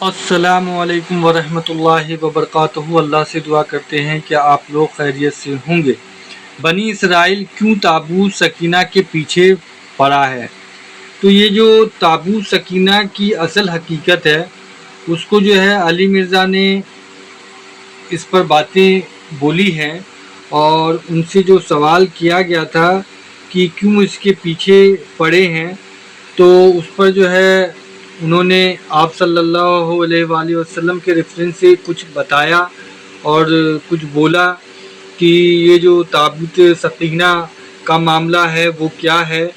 السلام علیکم ورحمۃ اللہ وبرکاتہ۔ اللہ سے دعا کرتے ہیں کہ آپ لوگ خیریت سے ہوں گے۔ بنی اسرائیل کیوں تابوت سکینہ کے پیچھے پڑا ہے؟ تو یہ جو تابوت سکینہ کی اصل حقیقت ہے اس کو جو ہے علی مرزا نے اس پر باتیں بولی ہیں، اور ان سے جو سوال کیا گیا تھا کہ کیوں اس کے پیچھے پڑے ہیں، تو اس پر جو ہے انہوں نے آپ صلی اللہ علیہ وآلہ وسلم کے ریفرنس سے کچھ بتایا اور کچھ بولا کہ یہ جو تابوت سکینہ کا معاملہ ہے وہ کیا ہے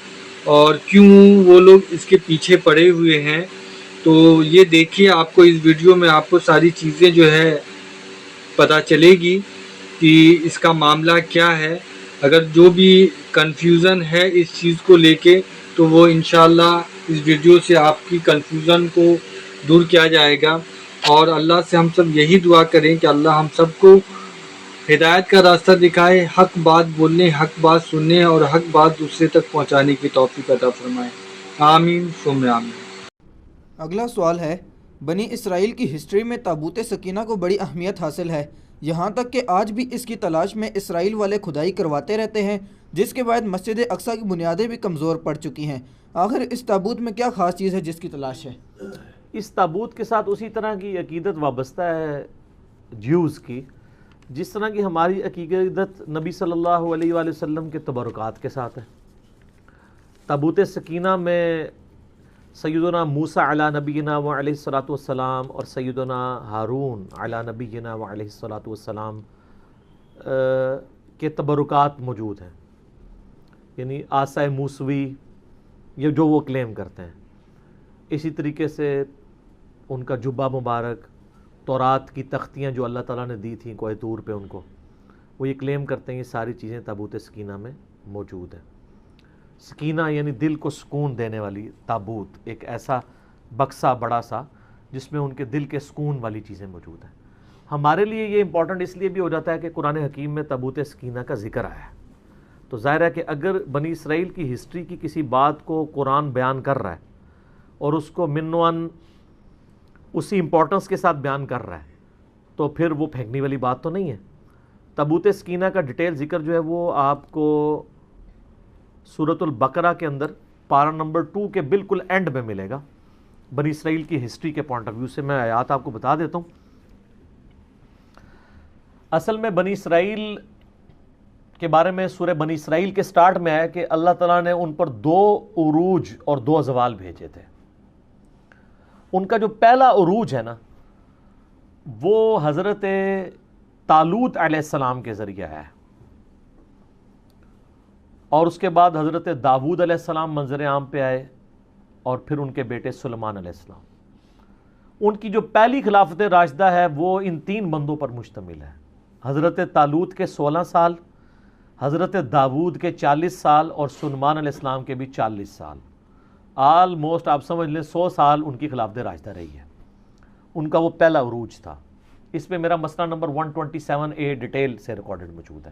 اور کیوں وہ لوگ اس کے پیچھے پڑے ہوئے ہیں۔ تو یہ دیکھیے، آپ کو اس ویڈیو میں آپ کو ساری چیزیں جو ہے پتہ چلے گی کہ اس کا معاملہ کیا ہے۔ اگر جو بھی کنفیوژن ہے اس چیز کو لے کے تو وہ انشاءاللہ اس ویڈیو سے آپ کی کنفیوژن کو دور کیا جائے گا، اور اللہ سے ہم سب یہی دعا کریں کہ اللہ ہم سب کو ہدایت کا راستہ دکھائے، حق بات بولنے، حق بات سننے اور حق بات دوسرے تک پہنچانے کی توفیق عطا فرمائے۔ آمین ثم آمین۔ اگلا سوال ہے، بنی اسرائیل کی ہسٹری میں تابوت سکینہ کو بڑی اہمیت حاصل ہے، یہاں تک کہ آج بھی اس کی تلاش میں اسرائیل والے کھدائی کرواتے رہتے ہیں، جس کے بعد مسجد اقصیٰ کی بنیادیں بھی کمزور پڑ چکی ہیں۔ آخر اس تابوت میں کیا خاص چیز ہے جس کی تلاش ہے؟ اس تابوت کے ساتھ اسی طرح کی عقیدت وابستہ ہے جیوز کی، جس طرح کی ہماری عقیدت نبی صلی اللہ علیہ وآلہ وسلم کے تبرکات کے ساتھ ہے۔ تابوت سکینہ میں سیدنا موسیٰ علی نبینا و علیہ الصلاۃ والسلام اور سیدنا ہارون علی نبینا و علیہ الصلاۃ والسلام کے تبرکات موجود ہیں، یعنی عصا موسوی، یہ جو وہ کلیم کرتے ہیں۔ اسی طریقے سے ان کا جبہ مبارک، تورات کی تختیاں جو اللہ تعالیٰ نے دی تھیں کوہ طور پہ ان کو، وہ یہ کلیم کرتے ہیں یہ ساری چیزیں تابوت سکینہ میں موجود ہیں۔ سکینہ یعنی دل کو سکون دینے والی تابوت، ایک ایسا بکسا بڑا سا جس میں ان کے دل کے سکون والی چیزیں موجود ہیں۔ ہمارے لیے یہ امپورٹنٹ اس لیے بھی ہو جاتا ہے کہ قرآن حکیم میں تابوت سکینہ کا ذکر آیا ہے، تو ظاہر ہے کہ اگر بنی اسرائیل کی ہسٹری کی کسی بات کو قرآن بیان کر رہا ہے اور اس کو منوان اسی امپورٹنس کے ساتھ بیان کر رہا ہے تو پھر وہ پھینکنے والی بات تو نہیں ہے۔ تابوت سکینہ کا ڈیٹیل ذکر جو ہے وہ آپ کو سورۃ البقرہ کے اندر پارہ نمبر 2 کے بالکل اینڈ میں ملے گا۔ بنی اسرائیل کی ہسٹری کے پوائنٹ آف ویو سے میں آیات آپ کو بتا دیتا ہوں۔ اصل میں بنی اسرائیل کے بارے میں سورہ بنی اسرائیل کے سٹارٹ میں ہے کہ اللہ تعالیٰ نے ان پر 2 عروج اور 2 زوال بھیجے تھے۔ ان کا جو پہلا عروج ہے نا وہ حضرت طالوت علیہ السلام کے ذریعے ہے، اور اس کے بعد حضرت داؤد علیہ السلام منظر عام پہ آئے، اور پھر ان کے بیٹے سلیمان علیہ السلام۔ ان کی جو پہلی خلافت راشدہ ہے وہ ان 3 بندوں پر مشتمل ہے، حضرت طالوت کے 16 سال، حضرت داؤد کے 40 سال اور سلیمان علیہ السلام کے بھی 40 سال۔ آلموسٹ آپ سمجھ لیں 100 سال ان کی خلافت راشدہ رہی ہے۔ ان کا وہ پہلا عروج تھا۔ اس پہ میرا مسئلہ نمبر 127A ڈیٹیل سے ریکارڈڈ موجود ہے۔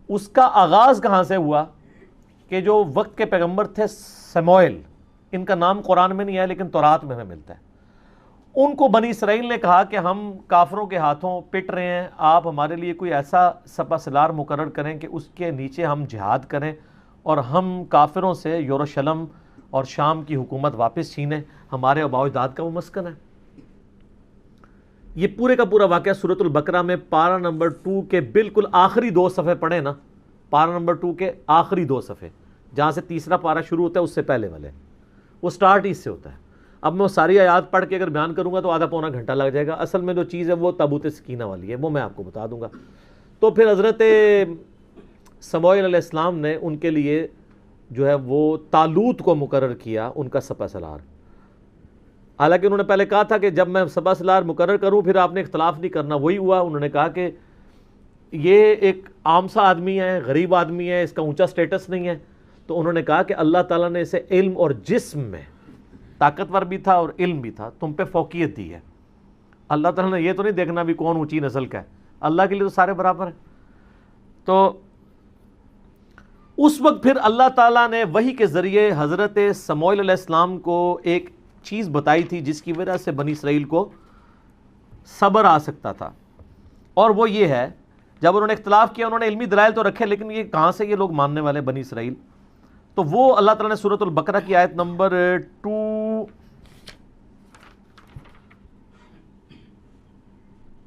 اس کا آغاز کہاں سے ہوا کہ جو وقت کے پیغمبر تھے سموئیل، ان کا نام قرآن میں نہیں ہے لیکن تورات میں ہمیں ملتا ہے، ان کو بنی اسرائیل نے کہا کہ ہم کافروں کے ہاتھوں پٹ رہے ہیں، آپ ہمارے لیے کوئی ایسا سپہ سالار مقرر کریں کہ اس کے نیچے ہم جہاد کریں اور ہم کافروں سے یروشلم اور شام کی حکومت واپس چھینیں، ہمارے آباء و اجداد کا وہ مسکن ہے۔ یہ پورے کا پورا واقعہ سورۃ البقرہ میں پارہ نمبر 2 کے بالکل آخری 2 صفحے پڑھیں نا، پارہ نمبر 2 کے آخری 2 صفحے جہاں سے تیسرا پارہ شروع ہوتا ہے اس سے پہلے والے، وہ سٹارٹ اس سے ہوتا ہے۔ اب میں وہ ساری آیات پڑھ کے اگر بیان کروں گا تو آدھا پونا گھنٹہ لگ جائے گا۔ اصل میں جو چیز ہے وہ تابوت سکینہ والی ہے، وہ میں آپ کو بتا دوں گا۔ تو پھر حضرت سموئیل علیہ السلام نے ان کے لیے جو ہے وہ طالوت کو مقرر کیا ان کا سپہ سالار۔ حالانکہ انہوں نے پہلے کہا تھا کہ جب میں سپہ سالار مقرر کروں پھر آپ نے اختلاف نہیں کرنا، وہی ہوا۔ انہوں نے کہا کہ یہ ایک عام سا آدمی ہے، غریب آدمی ہے، اس کا اونچا سٹیٹس نہیں ہے، تو انہوں نے کہا کہ اللہ تعالیٰ نے اسے علم اور جسم میں طاقتور بھی تھا اور علم بھی تھا، تم پہ فوقیت دی ہے۔ اللہ تعالیٰ نے یہ تو نہیں دیکھنا بھی کون اونچی نسل کا ہے، اللہ کے لیے تو سارے برابر ہیں۔ تو اس وقت پھر اللہ تعالیٰ نے وحی کے ذریعے حضرت سموئیل علیہ السلام کو ایک چیز بتائی تھی جس کی وجہ سے بنی اسرائیل کو صبر آ سکتا تھا، اور وہ یہ ہے جب انہوں نے اختلاف کیا، انہوں نے علمی دلائل تو رکھے لیکن یہ کہاں سے یہ لوگ ماننے والے بنی اسرائیل، تو وہ اللہ تعالیٰ نے سورۃ البقرہ کی آیت نمبر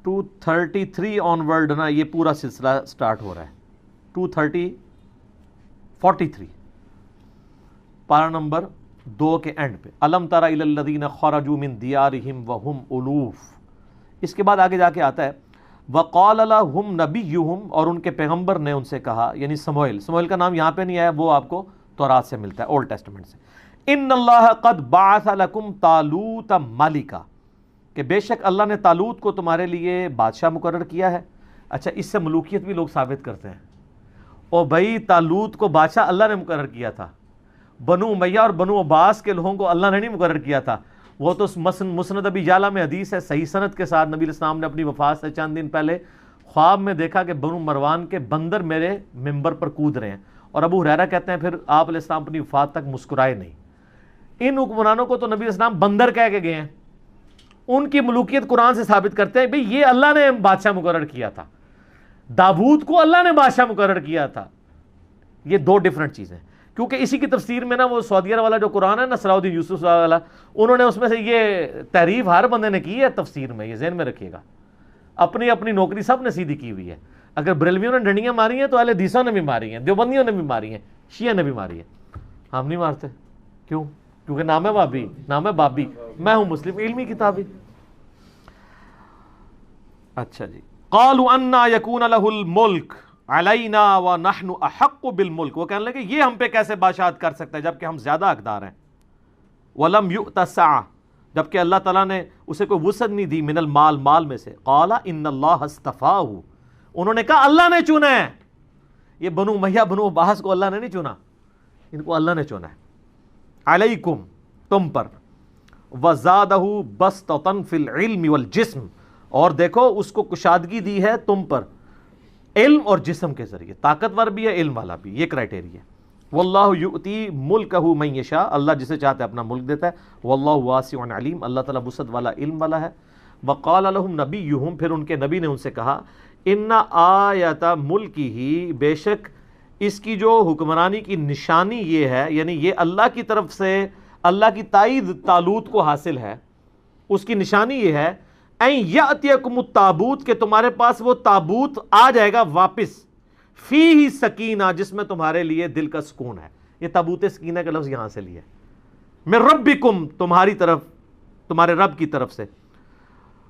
233 آن ورڈ نا یہ پورا سلسلہ سٹارٹ ہو رہا ہے، 43 پارہ نمبر 2 کے اینڈ پہ، الم تر الی الذین خرجوا من دیارہم وہم الوف، اس کے بعد آگے جا کے آتا ہے وقال لهم نبیہم، اور ان کے پیغمبر نے ان سے کہا، یعنی سموئیل کا نام یہاں پہ نہیں آیا، وہ آپ کو تورات سے ملتا ہے، اولڈ ٹیسٹمنٹ سے، ان اللہ قد بعث لکم طالوت ملکا، کہ بے شک اللہ نے طالوت کو تمہارے لیے بادشاہ مقرر کیا ہے۔ اچھا، اس سے ملوکیت بھی لوگ ثابت کرتے ہیں، اور بھائی طالوت کو بادشاہ اللہ نے مقرر کیا تھا، بنو امیہ اور بنو عباس کے لوگوں کو اللہ نے نہیں مقرر کیا تھا، وہ تو مسند ابی یعلا میں حدیث ہے صحیح سند کے ساتھ، نبی علیہ السلام نے اپنی وفات سے چند دن پہلے خواب میں دیکھا کہ بنو مروان کے بندر میرے ممبر پر کود رہے ہیں، اور ابو ہریرہ کہتے ہیں پھر آپ علیہ السلام اپنی وفات تک مسکرائے نہیں۔ ان حکمرانوں کو تو نبی علیہ السلام بندر کہہ کے گئے ہیں، ان کی ملوکیت قرآن سے ثابت کرتے ہیں بھئی یہ اللہ نے بادشاہ مقرر کیا تھا، داؤد کو اللہ نے بادشاہ مقرر کیا تھا۔ یہ دو ڈیفرنٹ چیزیں، کیونکہ اسی کی تفسیر میں نا وہ سعودیہ والا جو قرآن ہے نا، صلاح الدین یوسف والا، انہوں نے اس میں سے یہ تحریف ہر بندے نے کی ہے تفسیر میں، یہ ذہن میں رکھیے گا، اپنی اپنی نوکری سب نے سیدھی کی ہوئی ہے۔ اگر بریلویوں نے ڈنڈیاں ماری ہیں تو اہل حدیثوں نے بھی ماری ہیں، دیوبندیوں نے بھی ماری ہیں، شیعہ نے بھی ماری ہے، ہم نہیں مارتے۔ کیوں؟ کیونکہ نام ہے بابی، نام ہے بابی، میں ہوں مسلم، علمی کتابی۔ اچھا جی، قالوا انا یکون لہ الملک علینا ونحن احق بالملک، وہ کہنے لگے یہ ہم پہ کیسے بادشاہت کر سکتا ہے جبکہ ہم زیادہ حقدار ہیں۔ ولم یؤت سعہ، جبکہ اللہ تعالیٰ نے اسے کوئی وسعت نہیں دی، من المال، مال میں سے، قال ان اللہ اصطفاہ، انہوں نے کہا اللہ نے چنا ہے، یہ بنو امیہ بنو عباس کو اللہ نے نہیں چنا، ان کو اللہ نے چنا ہے، علیکم، تم پر، وزادہ بسطۃ فی العلم والجسم، اور دیکھو اس کو کشادگی دی ہے تم پر علم اور جسم کے ذریعے، طاقتور بھی ہے علم والا بھی، یہ کرائٹیریا ہے۔ واللہ یؤتی ملکہ من یشاء، اللہ جسے چاہتا ہے اپنا ملک دیتا ہے، واللہ واسع علیم، اللہ تعالیٰ وسعت والا علم والا ہے۔ وقال لهم نبیہم، پھر ان کے نبی نے ان سے کہا، ان آیت ملکہ، بے شک اس کی جو حکمرانی کی نشانی یہ ہے، یعنی یہ اللہ کی طرف سے اللہ کی تائید طالوت کو حاصل ہے، اس کی نشانی یہ ہے این یاتیکم التابوت، کہ تمہارے پاس وہ تابوت آ جائے گا واپس، فیہ سکینہ، جس میں تمہارے لیے دل کا سکون ہے۔ یہ تابوت سکینہ کا لفظ یہاں سے لیا ہے، من ربکم، تمہاری طرف، تمہارے رب کی طرف سے،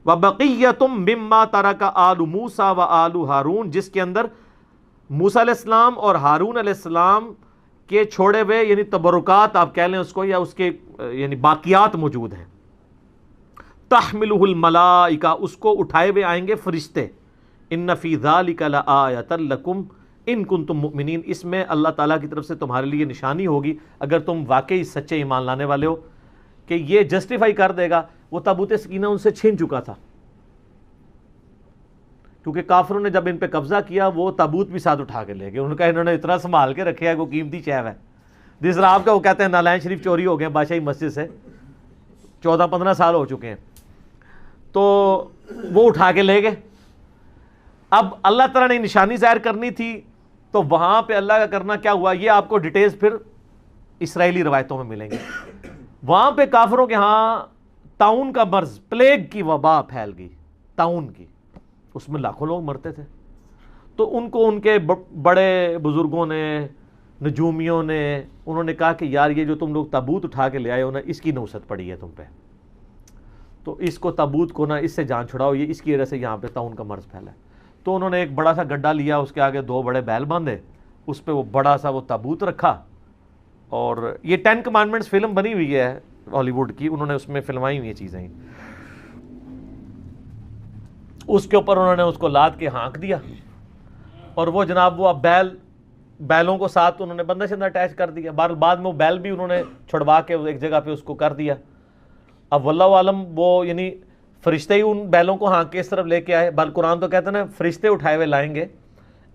وبقیۃ مما ترک آل موسیٰ و آل ہارون، جس کے اندر موسیٰ علیہ السلام اور ہارون علیہ السلام کے چھوڑے ہوئے یعنی تبرکات آپ کہہ لیں اس کو، یا اس کے یعنی باقیات موجود ہیں۔ تحملہ الملائکہ، اس کو اٹھائے ہوئے آئیں گے فرشتے، ان فی ذلک لآیۃ لکم ان کنتم مؤمنین، اس میں اللہ تعالیٰ کی طرف سے تمہارے لیے نشانی ہوگی اگر تم واقعی سچے ایمان لانے والے ہو، کہ یہ جسٹیفائی کر دے گا وہ تابوت سکینہ ان سے چھین چکا تھا، کیونکہ کافروں نے جب ان پہ قبضہ کیا وہ تابوت بھی ساتھ اٹھا کے لے گئے، ان کا انہوں نے اتنا سنبھال کے رکھا ہے وہ قیمتی چیز ہے، جس طرح آپ کا وہ کہتے ہیں نالائن شریف چوری ہو گئے بادشاہی مسجد سے 14-15 سال ہو چکے ہیں، تو وہ اٹھا کے لے گئے۔ اب اللہ تعالیٰ نے نشانی ظاہر کرنی تھی تو وہاں پہ اللہ کا کرنا کیا ہوا، یہ آپ کو ڈیٹیلز پھر اسرائیلی روایتوں میں ملیں گے۔ وہاں پہ کافروں کے ہاں طاعون کا مرض، پلیگ کی وبا پھیل گئی، طاعون کی، اس میں لاکھوں لوگ مرتے تھے، تو ان کو ان کے بڑے بزرگوں نے، نجومیوں نے، انہوں نے کہا کہ یار یہ جو تم لوگ تابوت اٹھا کے لے آئے ہو نا، اس کی نوست پڑی ہے تم پہ، تو اس کو تابوت کو نا اس سے جان چھڑاؤ، یہ اس کی وجہ سے یہاں پہ طاعون کا مرض پھیلا ہے۔ تو انہوں نے ایک بڑا سا گڈھا لیا، اس کے آگے 2 بڑے بیل باندھے، اس پہ وہ بڑا سا وہ تابوت رکھا، اور یہ 10 کمانڈمنٹس فلم بنی ہوئی ہے ہالی ووڈ کی، انہوں نے اس میں فلمائی ہوئی چیزیں، اس کے اوپر انہوں نے اس کو لاد کے ہانک دیا، اور وہ جناب وہ اب بیلوں کو ساتھ انہوں نے بندہ شندہ اٹیچ کر دیا، بعد میں وہ بیل بھی انہوں نے چھڑوا کے ایک جگہ پہ اس کو کر دیا۔ اب واللہ عالم وہ یعنی فرشتے ہی ان بیلوں کو ہانک کے اس طرف لے کے آئے، بل قرآن تو کہتے ہیں نا فرشتے اٹھائے ہوئے لائیں گے،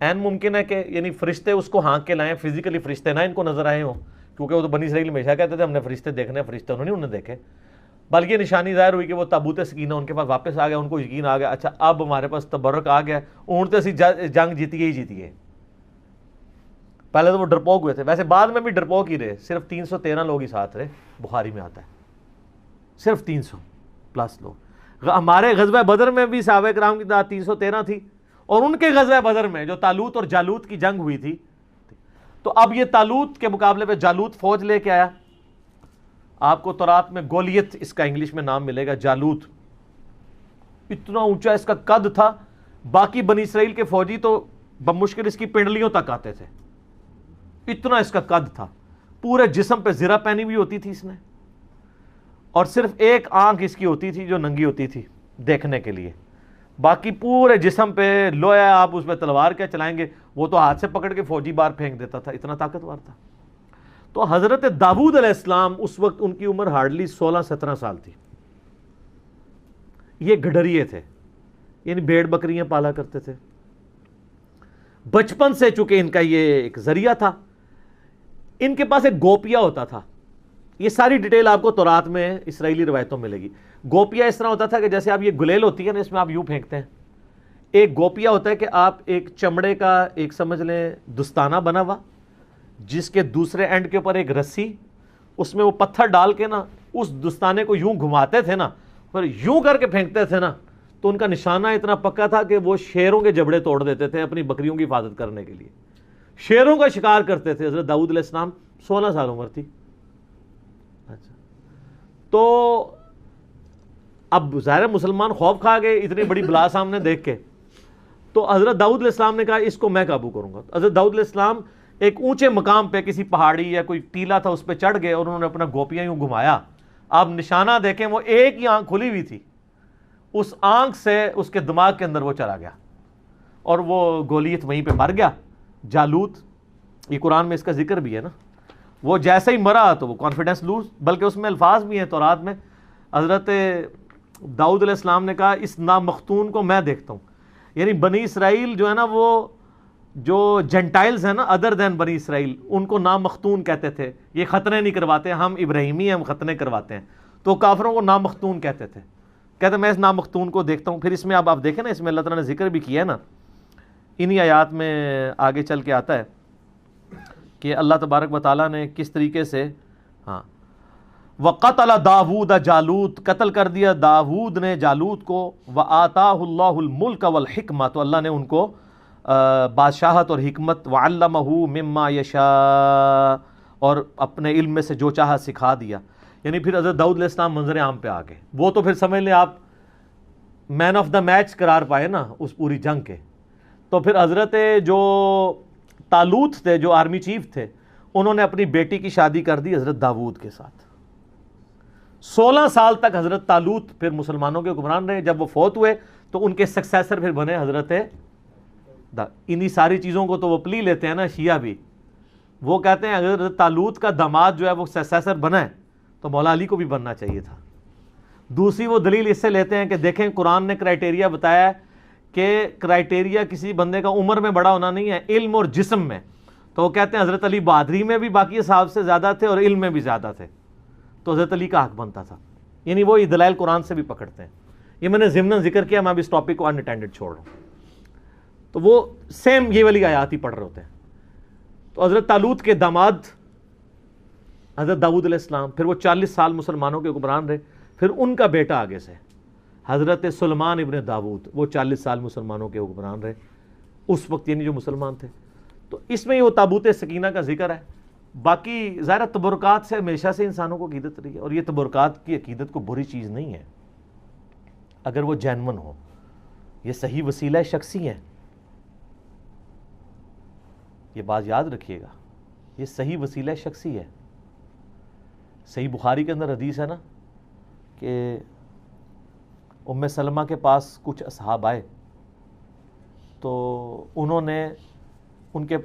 این ممکن ہے کہ یعنی فرشتے اس کو ہانک کے لائیں، فزیکلی فرشتے نہ ان کو نظر آئے ہوں، کیونکہ وہ تو بنی اسرائیل ہمیشہ کہتے تھے ہم نے فرشتے دیکھنے، فرشتے انہوں نے دیکھے، بلکہ نشانی ظاہر ہوئی کہ وہ تابوت سکینہ ان کے پاس واپس آ گیا, ان کو یقین آ گیا اچھا اب ہمارے پاس تبرک آ گیا, اونٹ اسی جنگ جیتی ہی جیتی ہے. پہلے تو وہ ڈرپوک ہوئے تھے, ویسے بعد میں بھی ڈرپوک ہی رہے, صرف 313 لوگ ہی ساتھ رہے, بخاری میں آتا ہے صرف 300 پلس لوگ. ہمارے غزوہ بدر میں بھی صحابہ کرام کی تعداد 313 تھی, اور ان کے غزوہ بدر میں جو طالوت اور جالوت کی جنگ ہوئی تھی, تو اب یہ طالوت کے مقابلے پہ جالوت فوج لے کے آیا. آپ کو تورات میں گولیت اس کا انگلش میں نام ملے گا, جالوت اتنا اونچا اس کا قد تھا, باقی بنی اسرائیل کے فوجی تو بمشکل اس کی پنڈلیوں تک آتے تھے, اتنا اس کا قد تھا. پورے جسم پہ زرہ پہنی ہوئی ہوتی تھی اس نے, اور صرف ایک آنکھ اس کی ہوتی تھی جو ننگی ہوتی تھی دیکھنے کے لیے, باقی پورے جسم پہ لویا. آپ اس پہ تلوار کیا چلائیں گے, وہ تو ہاتھ سے پکڑ کے فوجی بار پھینک دیتا تھا, اتنا طاقتور تھا. تو حضرت داؤد علیہ السلام اس وقت ان کی عمر ہارڈلی 16-17 سال تھی. یہ گڈریے تھے, یعنی بھیڑ بکریاں پالا کرتے تھے بچپن سے, چونکہ ان کا یہ ایک ذریعہ تھا. ان کے پاس ایک گوپیا ہوتا تھا, یہ ساری ڈیٹیل آپ کو تورات میں اسرائیلی روایتوں میں ملے گی. گوپیا اس طرح ہوتا تھا کہ جیسے آپ یہ گلیل ہوتی ہے نا, اس میں آپ یوں پھینکتے ہیں, ایک گوپیا ہوتا ہے کہ آپ ایک چمڑے کا ایک سمجھ لیں دستانہ بنا ہوا, جس کے دوسرے اینڈ کے اوپر ایک رسی, اس میں وہ پتھر ڈال کے نا اس دستانے کو یوں گھماتے تھے نا, پھر یوں کر کے پھینکتے تھے نا, تو ان کا نشانہ اتنا پکا تھا کہ وہ شیروں کے جبڑے توڑ دیتے تھے اپنی بکریوں کی حفاظت کرنے کے لیے. شیروں کا شکار کرتے تھے. حضرت داؤد علیہ السلام 16 سال عمر تھی. اچھا, تو اب ظاہر مسلمان خوف کھا گئے اتنی بڑی بلا سامنے دیکھ کے, تو حضرت داؤد علیہ السلام نے کہا اس کو میں قابو کروں گا. حضرت داؤد علیہ السلام ایک اونچے مقام پہ کسی پہاڑی یا کوئی ٹیلا تھا اس پہ چڑھ گئے, اور انہوں نے اپنا گوپیا یوں گھمایا. آپ نشانہ دیکھیں, وہ ایک ہی آنکھ کھلی ہوئی تھی, اس آنکھ سے اس کے دماغ کے اندر وہ چلا گیا, اور وہ گولیت وہیں پہ مر گیا. جالوت, یہ قرآن میں اس کا ذکر بھی ہے نا, وہ جیسے ہی مرا تو وہ کانفیڈنس لوز, بلکہ اس میں الفاظ بھی ہیں تورات میں. حضرت داؤد علیہ السلام نے کہا اس نامختون کو میں دیکھتا ہوں, یعنی بنی اسرائیل جو ہے نا, وہ جو جنٹائلز ہیں نا ادر دین بنی اسرائیل, ان کو نامختون کہتے تھے. یہ ختنے نہیں کرواتے, ہم ابراہیمی ہیں, ہم ختنے کرواتے ہیں, تو کافروں کو نامختون کہتے تھے. کہتے میں اس نامختون کو دیکھتا ہوں. پھر اس میں اب آپ دیکھیں نا, اس میں اللہ تعالیٰ نے ذکر بھی کیا ہے نا, انہی آیات میں آگے چل کے آتا ہے کہ اللہ تبارک و تعالیٰ نے کس طریقے سے, ہاں, وَقَتَلَ دَاوُودَ جالوت, قتل کر دیا داود نے جالوت کو, وَآتَاهُ اللَّهُ الْمُلْكَ وَالْحِكْمَةَ, تو اللہ نے ان کو بادشاہت اور حکمت, وَعَلَّمَهُ مِمَّا يَشَاءُ, اور اپنے علم میں سے جو چاہا سکھا دیا. یعنی پھر حضرت داؤد علیہ السلام منظر عام پہ آ گئے, وہ تو پھر سمجھ لیں آپ مین آف دا میچ قرار پائے نا اس پوری جنگ کے. تو پھر حضرت جو طالوت تھے, جو آرمی چیف تھے, انہوں نے اپنی بیٹی کی شادی کر دی حضرت داود کے ساتھ. 16 سال تک حضرت طالوت پھر مسلمانوں کے حکمران رہے. جب وہ فوت ہوئے تو ان کے سکسیسر پھر بنے حضرت انہی ساری چیزوں کو تو وہ پلی لیتے ہیں نا شیعہ بھی, وہ کہتے ہیں حضرت طالوت کا داماد جو ہے وہ سکسیسر بنا ہے تو مولا علی کو بھی بننا چاہیے تھا. دوسری وہ دلیل اس سے لیتے ہیں کہ دیکھیں قرآن نے کرائٹیریا بتایا ہے کہ کرائٹیریا کسی بندے کا عمر میں بڑا ہونا نہیں ہے, علم اور جسم میں. تو وہ کہتے ہیں حضرت علی بہادری میں بھی باقی اصحاب سے زیادہ تھے اور علم میں بھی زیادہ تھے, تو حضرت علی کا حق بنتا تھا. یعنی وہ دلائل قرآن سے بھی پکڑتے ہیں. یہ میں نے ضمناً ذکر کیا, میں اب اس ٹاپک کو انٹینڈڈ چھوڑ رہا ہوں. تو وہ سیم یہ والی آیات ہی پڑھ رہے ہوتے ہیں. تو حضرت طالوت کے داماد حضرت داؤد علیہ السلام, پھر وہ 40 سال مسلمانوں کے حکمران رہے. پھر ان کا بیٹا آگے سے حضرت سلیمان ابن داود, وہ 40 سال مسلمانوں کے حکمران رہے اس وقت, یعنی جو مسلمان تھے. تو اس میں یہ وہ تابوت سکینہ کا ذکر ہے. باقی ظاہر تبرکات سے ہمیشہ سے انسانوں کو عقیدت رہی ہے, اور یہ تبرکات کی عقیدت کو بری چیز نہیں ہے اگر وہ جینون ہو. یہ صحیح وسیلہ شخصی ہیں, یہ بات یاد رکھیے گا, یہ صحیح وسیلہ شخصی ہے. صحیح بخاری کے اندر حدیث ہے نا کہ ام سلمہ کے پاس کچھ اصحاب آئے, تو انہوں نے ان کے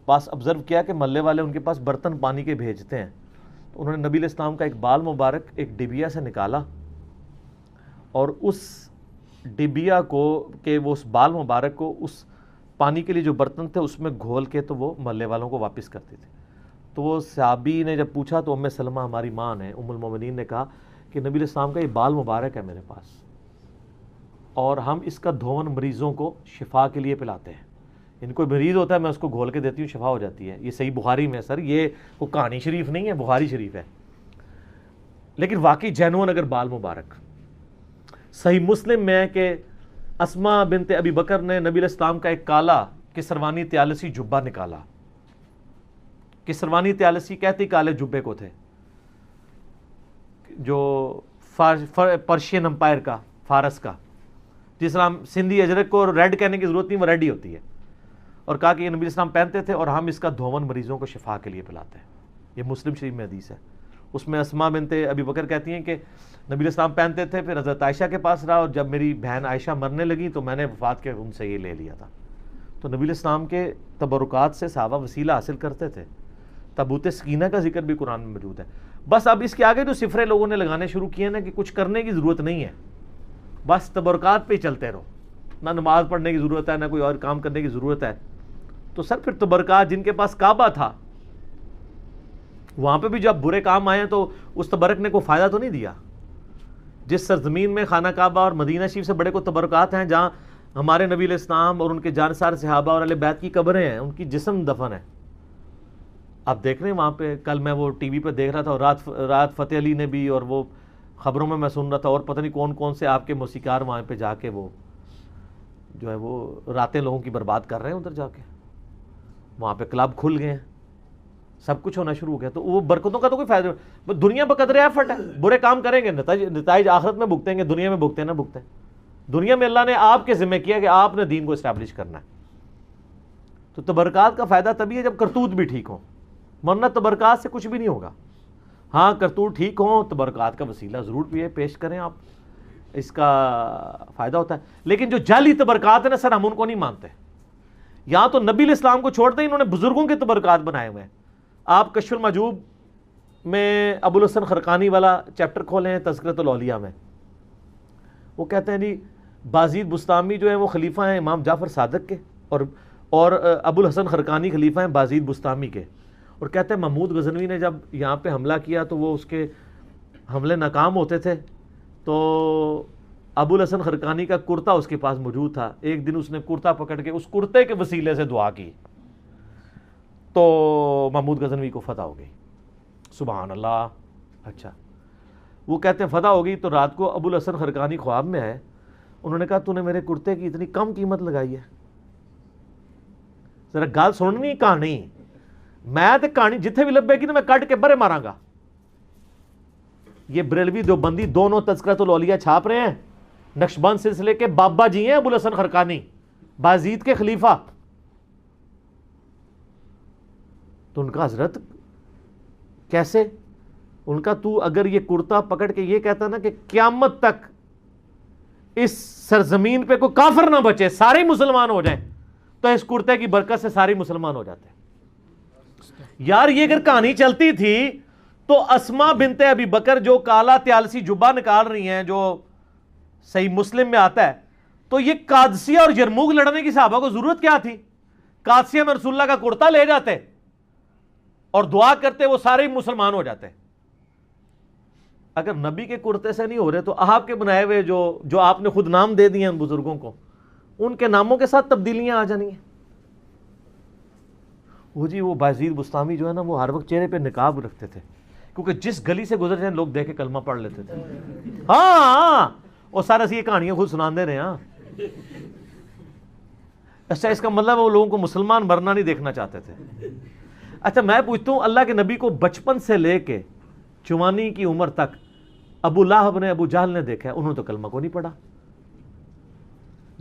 پاس آبزرو کیا کہ محلے والے ان کے پاس برتن پانی کے بھیجتے ہیں. تو انہوں نے نبی علیہ السلام کا ایک بال مبارک ایک ڈبیا سے نکالا, اور اس ڈبیا کو کہ وہ اس بال مبارک کو اس پانی کے لیے جو برتن تھے اس میں گھول کے تو وہ محلے والوں کو واپس کرتے تھے. تو وہ صحابی نے جب پوچھا تو ام سلمہ ہماری ماں نے, ام المومنین نے کہا کہ نبی علیہ السلام کا یہ بال مبارک ہے میرے پاس، اور ہم اس کا دھون مریضوں کو شفا کے لیے پلاتے ہیں. ان کو مریض ہوتا ہے میں اس کو گھول کے دیتی ہوں، شفا ہو جاتی ہے. یہ صحیح بخاری میں ہے سر، یہ کوئی کہانی شریف نہیں ہے، بخاری شریف ہے. لیکن واقعی جینون اگر بال مبارک. صحیح مسلم میں ہے کہ اسما بنت ابی بکر نے نبی علیہ السلام کا ایک کالا کسروانی طیالسی جبہ نکالا. کسروانی طیالسی کہتے کالے جبے کو تھے، جو پرشین امپائر کا، فارس کا، جس طرح سندھی اجرک کو ریڈ کہنے کی ضرورت نہیں، وہ ریڈ ہی ہوتی ہے. اور کہا کہ یہ نبی علیہ السلام پہنتے تھے اور ہم اس کا دھون مریضوں کو شفا کے لیے پلاتے ہیں. یہ مسلم شریف میں حدیث ہے. اس میں اسما بنت ابی بکر کہتی ہیں کہ نبی علیہ السلام پہنتے تھے، پھر حضرت عائشہ کے پاس رہا، اور جب میری بہن عائشہ مرنے لگی تو میں نے وفات کے ان سے یہ لے لیا تھا. تو نبی علیہ السلام کے تبرکات سے صحابہ وسیلہ حاصل کرتے تھے. تابوت سکینہ کا ذکر بھی قرآن میں موجود ہے. بس اب اس کے آگے جو صفرے لوگوں نے لگانے شروع کیے نا کہ کچھ کرنے کی ضرورت نہیں ہے، بس تبرکات پہ ہی چلتے رہو، نہ نماز پڑھنے کی ضرورت ہے نہ کوئی اور کام کرنے کی ضرورت ہے. تو سر پھر تبرکات، جن کے پاس کعبہ تھا وہاں پہ بھی جب برے کام آئے تو اس تبرک نے کوئی فائدہ تو نہیں دیا. جس سرزمین میں خانہ کعبہ اور مدینہ شریف سے بڑے کو تبرکات ہیں، جہاں ہمارے نبی علیہ السلام اور ان کے جانسار صحابہ اور اہل بیت کی قبریں ہیں، ان کی جسم دفن ہے. آپ دیکھ رہے ہیں وہاں پہ، کل میں وہ ٹی وی پہ دیکھ رہا تھا، اور رات فتح علی نے بھی، اور وہ خبروں میں سن رہا تھا، اور پتہ نہیں کون کون سے آپ کے موسیقار وہاں پہ جا کے وہ جو ہے وہ راتیں لوگوں کی برباد کر رہے ہیں. ادھر جا کے وہاں پہ کلب کھل گئے ہیں، سب کچھ ہونا شروع ہو گیا. تو وہ برکتوں کا تو کوئی فائدہ نہیں. دنیا پہ قدر ایفرٹ ہے، برے کام کریں گے نتائج آخرت میں بھگتیں گے، دنیا میں بھگتے نہ بھگتے. دنیا میں اللہ نے آپ کے ذمہ کیا کہ آپ نے دین کو اسٹیبلش کرنا ہے. تو تبرکات کا فائدہ تبھی ہے جب کرتوت بھی ٹھیک ہوں، ورنہ تبرکات سے کچھ بھی نہیں ہوگا. ہاں کرتوت ٹھیک ہوں، تبرکات کا وسیلہ ضرور پیش کریں آپ، اس کا فائدہ ہوتا ہے. لیکن جو جعلی تبرکات ہیں نا سر، ہم ان کو نہیں مانتے. یہاں تو نبی علیہ السلام کو چھوڑتے ہیں، انہوں نے بزرگوں کے تبرکات بنائے ہوئے ہیں. آپ کشف المحجوب میں ابو الحسن خرقانی والا چیپٹر کھولیں ہیں تذکرۃ الاولیاء میں، وہ کہتے ہیں جی بازید بستامی جو ہے وہ خلیفہ ہیں امام جعفر صادق کے، اور ابو الحسن خرقانی خلیفہ ہیں بازید بستامی کے. اور کہتے ہیں محمود غزنوی نے جب یہاں پہ حملہ کیا تو وہ اس کے حملے ناکام ہوتے تھے، تو ابو الحسن خرقانی کا کرتا اس کے پاس موجود تھا. ایک دن اس نے کرتا پکڑ کے اس کرتے کے وسیلے سے دعا کی تو محمود غزنوی کو فتح ہو گئی. سبحان اللہ. اچھا، وہ کہتے ہیں فتح ہو گئی تو رات کو ابو الحسن خرقانی خواب میں آئے. انہوں نے کہا تو نے میرے کرتے کی اتنی کم قیمت لگائی ہے، ذرا گال سننی کہانی، میں تے کہانی جتھے بھی لبے گی نا میں کٹ کے برے ماراں گا. یہ بریلوی دیوبندی دونوں تذکرۃ الاولیاء چھاپ رہے ہیں. نقشبند سلسلے کے بابا جی ہیں ابو الحسن خرقانی، بازید کے خلیفہ. تو ان کا حضرت کیسے، ان کا تو اگر یہ کرتا پکڑ کے یہ کہتا نا کہ قیامت تک اس سرزمین پہ کوئی کافر نہ بچے، سارے مسلمان ہو جائیں، تو اس کرتے کی برکت سے سارے مسلمان ہو جاتے ہیں. یار یہ اگر کہانی چلتی تھی تو اسما بنت ابی بکر جو کالا طیالسی جبہ نکال رہی ہیں، جو صحیح مسلم میں آتا ہے، تو یہ قادسیہ اور یرموک لڑنے کی صحابہ کو ضرورت کیا تھی؟ قادسیہ میں رسول اللہ کا کرتا لے جاتے اور دعا کرتے، وہ سارے مسلمان ہو جاتے. اگر نبی کے کرتے سے نہیں ہو رہے تو آپ کے بنائے ہوئے جو آپ نے خود نام دے دیے ان بزرگوں کو، ان کے ناموں کے ساتھ تبدیلیاں آ جانی ہیں. وہ جی وہ بازید بستامی جو ہے نا، وہ ہر وقت چہرے پہ نقاب رکھتے تھے، کیونکہ جس گلی سے گزر جائیں لوگ دیکھ کے کلمہ پڑھ لیتے تھے. ہاں وہ سارا سی یہ کہانیاں خود سنان دے رہے ہیں. ہاں اچھا، اس کا مطلب وہ لوگوں کو مسلمان مرنا نہیں دیکھنا چاہتے تھے. اچھا میں پوچھتا ہوں، اللہ کے نبی کو بچپن سے لے کے جوانی کی عمر تک ابو لہب نے، ابو جہل نے دیکھا ہے، انہوں نے تو کلمہ کو نہیں پڑھا.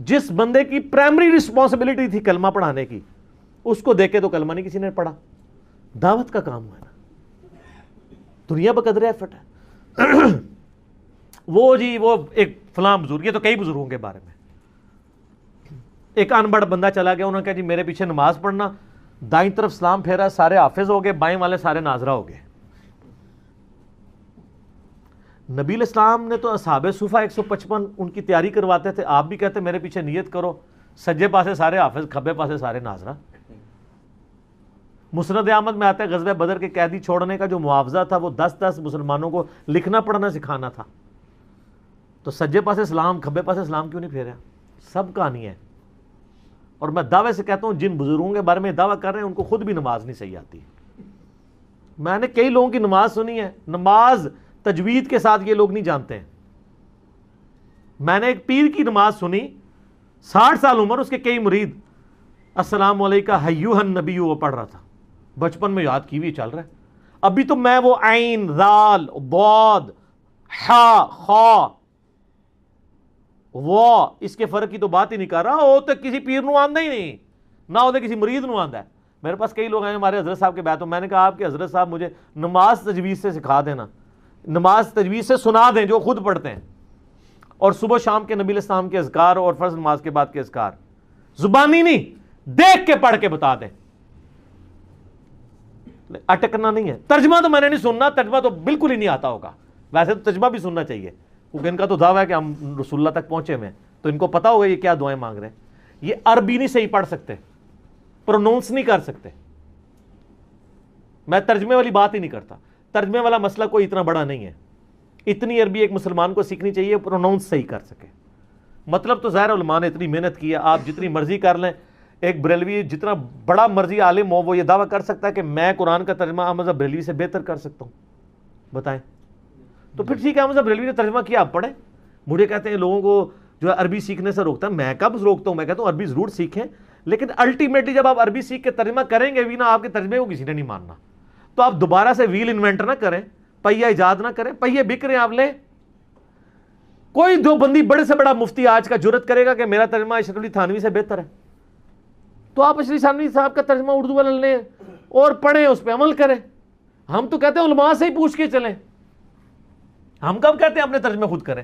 جس بندے کی پرائمری رسپانسبلٹی تھی کلمہ پڑھانے کی، اس کو دیکھ کے تو کلمہ نہیں کسی نے پڑھا. دعوت کا کام ہے نا، دنیا بقدر ایفٹ ہے. وہ جی وہ ایک فلاں بزرگ، یہ تو کئی بزرگوں کے بارے میں، ایک انبڑ بندہ چلا گیا، انہوں نے کہا جی میرے پیچھے نماز پڑھنا، دائیں طرف سلام پھیرا، سارے حافظ ہو گئے، بائیں والے سارے ناظرہ ہو گئے. نبی علیہ السلام نے تو اصحاب صفہ 155 ان کی تیاری کرواتے تھے، آپ بھی کہتے میرے پیچھے نیت کرو، سجے پاسے سارے حافظ، کھبے پاسے سارے ناظرہ. مسند احمد میں آتا ہے غزوہ بدر کے قیدی چھوڑنے کا جو معاوضہ تھا وہ 10 مسلمانوں کو لکھنا پڑھنا سکھانا تھا. تو سجے پاس اسلام کھبے پاس اسلام کیوں نہیں پھیرا؟ سب کہانی ہے. اور میں دعوے سے کہتا ہوں جن بزرگوں کے بارے میں دعویٰ کر رہے ہیں ان کو خود بھی نماز نہیں صحیح آتی. میں نے کئی لوگوں کی نماز سنی ہے, نماز تجوید کے ساتھ یہ لوگ نہیں جانتے ہیں. میں نے ایک پیر کی نماز سنی, 60 سال عمر, اس کے کئی مرید, السلام علیکم ایھا النبی وہ پڑھ رہا تھا. بچپن میں یاد کی ہوئی چل رہا ہے. ابھی تو میں وہ عین ذال ضاد حا خا وہ اس کے فرق کی تو بات ہی نہیں کر رہا. وہ تو کسی پیر نو آندہ ہی نہیں, نہ وہ تو کسی مرید نو آندہ ہے. میرے پاس کئی لوگ آئے ہمارے حضرت صاحب کے بیعت میں نے کہا آپ کے حضرت صاحب مجھے نماز تجوید سے سکھا دینا, نماز تجوید سے سنا دیں جو خود پڑھتے ہیں, اور صبح شام کے نبی علیہ السلام کے اذکار اور فرض نماز کے بعد کے اذکار زبانی نہیں دیکھ کے پڑھ کے بتا دیں. اٹکنا نہیں ہے. ترجمہ تو میں نے نہیں سننا, ترجمہ تو بالکل ہی نہیں آتا ہوگا. ویسے تو ترجمہ بھی سننا چاہیے کیونکہ ان کا تو دعویٰ ہے کہ ہم رسول اللہ تک پہنچے ہوئے ہیں, تو ان کو پتا ہوگا یہ کیا دعائیں مانگ رہے ہیں. یہ عربی نہیں صحیح پڑھ سکتے, پرونونس نہیں کر سکتے. میں ترجمے والی بات ہی نہیں کرتا. ترجمے والا مسئلہ کوئی اتنا بڑا نہیں ہے. اتنی عربی ایک مسلمان کو سیکھنی چاہیے پرونونس صحیح کر سکے. مطلب تو ظاہر علماء نے اتنی محنت کی ہے, آپ جتنی مرضی کر لیں. ایک بریلوی جتنا بڑا مرضی عالم ہو وہ یہ دعویٰ کر سکتا ہے کہ میں قرآن کا ترجمہ احمد صاحب بریلوی سے بہتر کر سکتا ہوں. بتائیں. تو پھر ٹھیک ہے, احمد صاحب بریلوی نے ترجمہ کیا, آپ پڑھیں. مجھے کہتے ہیں لوگوں کو جو ہے عربی سیکھنے سے روکتا ہے. میں کب روکتا ہوں؟ میں کہتا ہوں عربی ضرور سیکھیں, لیکن الٹیمیٹلی جب آپ عربی سیکھ کے ترجمہ کریں گے بھی نا, آپ کے ترجمے کو کسی نے نہیں ماننا. تو آپ دوبارہ سے ویل انوینٹ نہ کریں, پہیہ ایجاد نہ کریں. پہیے بک رہے ہیں, آپ لیں. کوئی دو بندی بڑے سے بڑا مفتی آج کا جرت کرے گا کہ میرا ترجمہ اشرف علی تھانوی سے بہتر ہے, تو آپ اشرف علی تھانوی صاحب کا ترجمہ اردو والا لیں اور پڑھیں, اس پہ عمل کریں. ہم تو کہتے ہیں علماء سے ہی پوچھ کے چلیں. ہم کب کہتے ہیں اپنے ترجمے خود کریں؟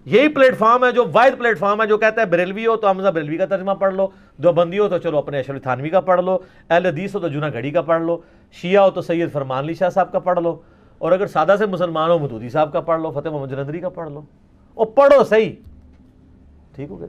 یہی پلیٹ فارم ہے جو واحد پلیٹ فارم ہے جو کہتا ہے بریلوی ہو تو حمزہ بریلوی کا ترجمہ پڑھ لو, دو بندی ہو تو چلو اپنے اشرف علی تھانوی کا پڑھ لو, اہل حدیث ہو تو جناح گھڑی کا پڑھ لو, شیعہ ہو تو سید فرمان علی شاہ صاحب کا پڑھ لو, اور اگر سادہ سے مسلمان ہو مودودی صاحب کا پڑھ لو, فتح محمد جلندری کا پڑھ لو, اور پڑھو صحیح. ٹھیک ہو گیا.